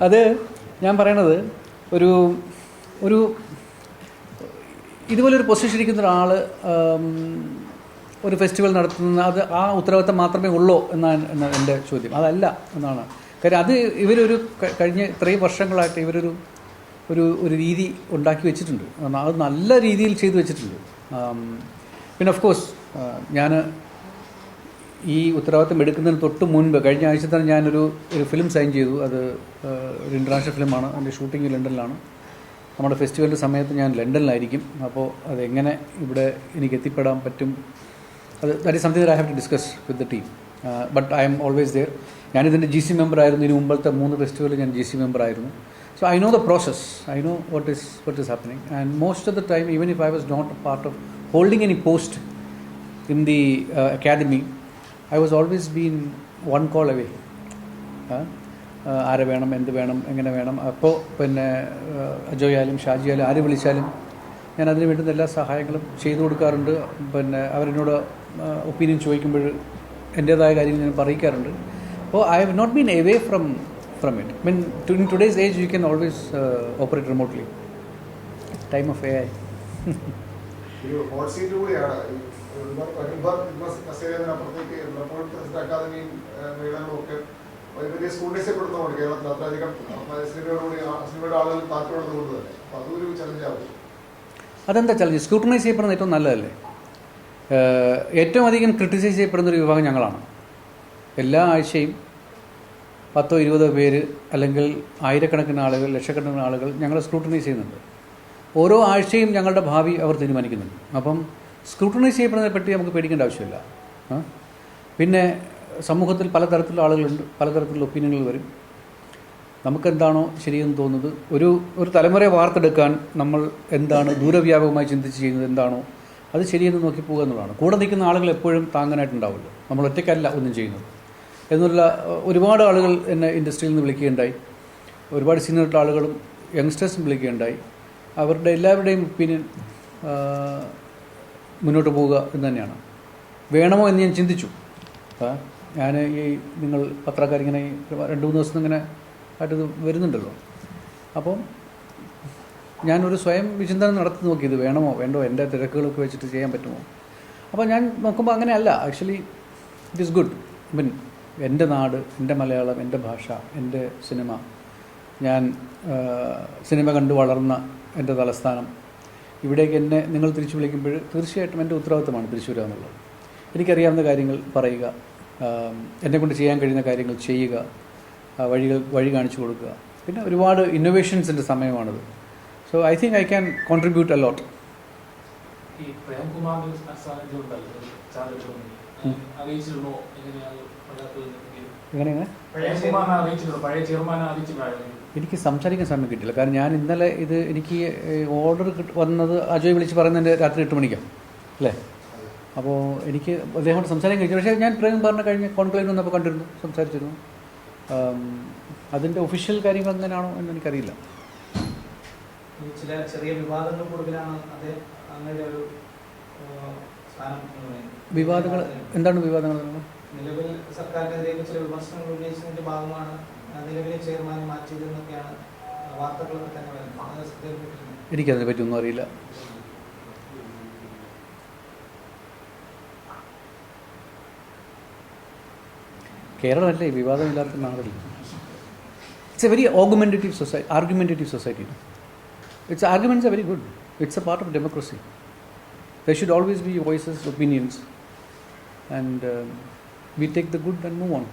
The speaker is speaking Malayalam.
അത് ഞാൻ പറയണത് ഒരു ഒരു ഇതുപോലൊരു പൊസിഷൻ ഇരിക്കുന്ന ഒരാൾ ഒരു ഫെസ്റ്റിവൽ നടത്തുന്ന അത് ആ ഉത്തരവാദിത്തം മാത്രമേ ഉള്ളൂ എന്നാണ് എൻ്റെ ചോദ്യം. അതല്ല എന്നാണ് കാര്യം. അത് ഇവരൊരു കഴിഞ്ഞ ഇത്രയും വർഷങ്ങളായിട്ട് ഇവരൊരു ഒരു ഒരു രീതി ഉണ്ടാക്കി വെച്ചിട്ടുണ്ട്. അത് നല്ല രീതിയിൽ ചെയ്തു വെച്ചിട്ടുണ്ട്. പിന്നെ ഓഫ് കോഴ്സ് ഞാൻ ഈ ഉത്തരവാദിത്തം എടുക്കുന്നതിന് തൊട്ട് മുൻപ് കഴിഞ്ഞ ആഴ്ച തന്നെ ഞാനൊരു ഫിലിം സൈൻ ചെയ്തു. അത് ഒരു ഇൻ്റർനാഷണൽ ഫിലിമാണ്. അതിൻ്റെ ഷൂട്ടിംഗ് ലണ്ടനിലാണ്. നമ്മുടെ ഫെസ്റ്റിവലിൻ്റെ സമയത്ത് ഞാൻ ലണ്ടനിലായിരിക്കും. അപ്പോൾ അതെങ്ങനെ ഇവിടെ എനിക്ക് എത്തിപ്പെടാൻ പറ്റും, that is something I have to discuss with the team. But I am always there. ഞാനിതിൻ്റെ GC മെമ്പർ ആയിരുന്നു. ഇതിന് മുമ്പത്തെ 3 ഫെസ്റ്റിവലിൽ ഞാൻ GC മെമ്പർ ആയിരുന്നു. So I know the process. I know what is happening. And most of the time, even if I was not a part of holding any post in the academy, I was always been one call away. ആരെ വേണം, എന്ത് വേണം, എങ്ങനെ വേണം. അപ്പോൾ പിന്നെ അജോയ് ആയാലും ഷാജി ആയാലും ആര് വിളിച്ചാലും ഞാൻ അതിന് വേണ്ടുന്ന എല്ലാ സഹായങ്ങളും ചെയ്തു കൊടുക്കാറുണ്ട്. പിന്നെ അവരെന്നോട് ഒപ്പീനിയൻ ചോദിക്കുമ്പോൾ എൻ്റേതായ കാര്യങ്ങൾ ഞാൻ പറയിക്കാറുണ്ട്. അപ്പോൾ I have not been away from it. I mean, in today's age, you can always operate remotely. Time of AI. അതെന്താ ചലഞ്ച്? സ്ക്രൂട്ടനൈസ് ചെയ്യപ്പെടുന്ന ഏറ്റവും നല്ലതല്ലേ? ഏറ്റവും അധികം ക്രിട്ടിസൈസ് ചെയ്യപ്പെടുന്നൊരു വിഭാഗം ഞങ്ങളാണ്. എല്ലാ ആഴ്ചയും 10-20 പേര് അല്ലെങ്കിൽ ആയിരക്കണക്കിന് ആളുകൾ, ലക്ഷക്കണക്കിന് ആളുകൾ ഞങ്ങളെ സ്ക്രൂട്ടനൈസ് ചെയ്യുന്നുണ്ട്. ഓരോ ആഴ്ചയും ഞങ്ങളുടെ ഭാവി അവർ തീരുമാനിക്കുന്നുണ്ട്. അപ്പം സ്ക്രൂട്ടനൈസ് ചെയ്യപ്പെടുന്നതിനെ പറ്റി നമുക്ക് പേടിക്കേണ്ട ആവശ്യമില്ല. പിന്നെ സമൂഹത്തിൽ പലതരത്തിലുള്ള ആളുകളുണ്ട്, പലതരത്തിലുള്ള ഒപ്പീനിയനുകൾ വരും. നമുക്കെന്താണോ ശരിയെന്ന് തോന്നുന്നത്, ഒരു തലമുറയെ വാർത്തെടുക്കാൻ നമ്മൾ എന്താണ് ദൂരവ്യാപകമായി ചിന്തിച്ച് ചെയ്യുന്നത് എന്താണോ അത് ശരിയെന്ന് നോക്കി പോകുക എന്നുള്ളതാണ്. കൂടെ നിൽക്കുന്ന ആളുകൾ എപ്പോഴും താങ്ങാനായിട്ടുണ്ടാവില്ല. നമ്മൾ ഒറ്റയ്ക്കല്ല ഒന്നും ചെയ്യുന്നത് എന്നുള്ള ഒരുപാട് ആളുകൾ എന്നെ ഇൻഡസ്ട്രിയിൽ നിന്ന് വിളിക്കുകയുണ്ടായി. ഒരുപാട് സീനിയർ ആളുകളും യങ്സ്റ്റേഴ്സും വിളിക്കുകയുണ്ടായി. അവരുടെ എല്ലാവരുടെയും ഒപ്പീനിയൻ മുന്നോട്ട് പോവുക എന്ന് തന്നെയാണ്. വേണമോ എന്ന് ഞാൻ ചിന്തിച്ചു. ഞാൻ ഈ നിങ്ങൾ പത്രക്കാരിങ്ങനെ 2-3 ദിവസം ഇങ്ങനെ ആയിട്ട് വരുന്നുണ്ടല്ലോ. അപ്പം ഞാനൊരു സ്വയം വിചിന്തനം നടത്തി നോക്കി, ഇത് വേണമോ വേണ്ടോ, എൻ്റെ തിരക്കുകളൊക്കെ വെച്ചിട്ട് ചെയ്യാൻ പറ്റുമോ. അപ്പോൾ ഞാൻ നോക്കുമ്പോൾ അങ്ങനെയല്ല. Actually it is good. Mean എൻ്റെ നാട്, എൻ്റെ മലയാളം, എൻ്റെ ഭാഷ, എൻ്റെ സിനിമ, ഞാൻ സിനിമ കണ്ടു വളർന്ന എൻ്റെ തലസ്ഥാനം, ഇവിടേക്ക് എന്നെ നിങ്ങൾ തിരിച്ചു വിളിക്കുമ്പോൾ തീർച്ചയായിട്ടും എൻ്റെ ഉത്തരവാദിത്തമാണ് തിരിച്ചു വരിക എന്നുള്ളത്. എനിക്കറിയാവുന്ന കാര്യങ്ങൾ പറയുക, എന്നെക്കൊണ്ട് ചെയ്യാൻ കഴിയുന്ന കാര്യങ്ങൾ ചെയ്യുക, വഴി കാണിച്ചു കൊടുക്കുക. പിന്നെ ഒരുപാട് ഇന്നോവേഷൻസിൻ്റെ സമയമാണിത്. So I think I can contribute a lot. എനിക്ക് സംസാരിക്കാൻ സമയം കിട്ടില്ല. കാരണം ഞാൻ ഇന്നലെ എനിക്ക് ഓർഡർ വന്നത് അജയ് വിളിച്ച് പറയുന്നതിൻ്റെ രാത്രി 8 മണിക്കാണ് അല്ലേ. അപ്പോൾ എനിക്ക് അദ്ദേഹം സംസാരിക്കാൻ കഴിച്ചു. പക്ഷേ ഞാൻ പ്രേം പറഞ്ഞ കഴിഞ്ഞ കോൺക്ലേവ് വന്നപ്പോൾ കണ്ടിരുന്നു, സംസാരിച്ചിരുന്നു. അതിൻ്റെ ഒഫീഷ്യൽ കാര്യങ്ങൾ എങ്ങനെയാണോ എന്ന് എനിക്കറിയില്ല. ചില ചെറിയ വിവാദങ്ങൾ കൂടുതലാണ് അങ്ങനെ ഒരു വിവാദങ്ങൾ. എന്താണ് വിവാദങ്ങൾ? നിലവിൽ സർക്കാരിനെതിരെ ചില വിമർശനങ്ങൾ ഉന്നയിച്ചതിന്റെ ഭാഗമാണ് നിലവിലെ ചെയർമാനെ മാറ്റിയതെന്നൊക്കെയാണ് വാർത്തകളൊക്കെ തന്നെ വരുന്നത്. എനിക്കതിനെ പറ്റി ഒന്നും അറിയില്ല. കേരളമല്ലേ വിവാദമില്ലാത്ത നാടല്ല. It's a very argumentative society. Its arguments are very good. It's a part of democracy. There should always be voices, opinions, and we take the good and move on.